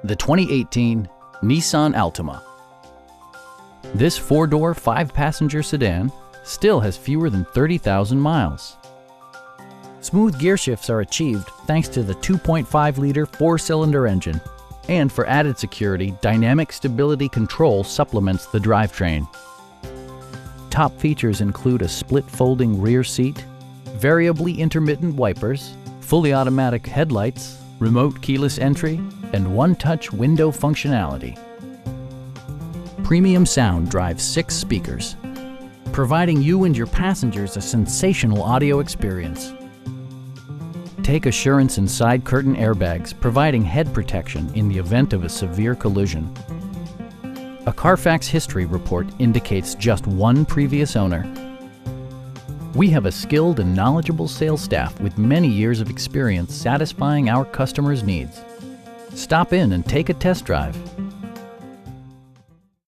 the 2018 Nissan Altima. This four-door, five-passenger sedan still has fewer than 30,000 miles. Smooth gear shifts are achieved thanks to the 2.5-liter four-cylinder engine. And for added security, dynamic stability control supplements the drivetrain. Top features include a split folding rear seat, variably intermittent wipers, fully automatic headlights, remote keyless entry, and one-touch window functionality. Premium sound drives 6 speakers, providing you and your passengers a sensational audio experience. Take assurance in side curtain airbags, providing head protection in the event of a severe collision. A Carfax history report indicates just one previous owner. We have a skilled and knowledgeable sales staff with many years of experience satisfying our customers' needs. Stop in and take a test drive.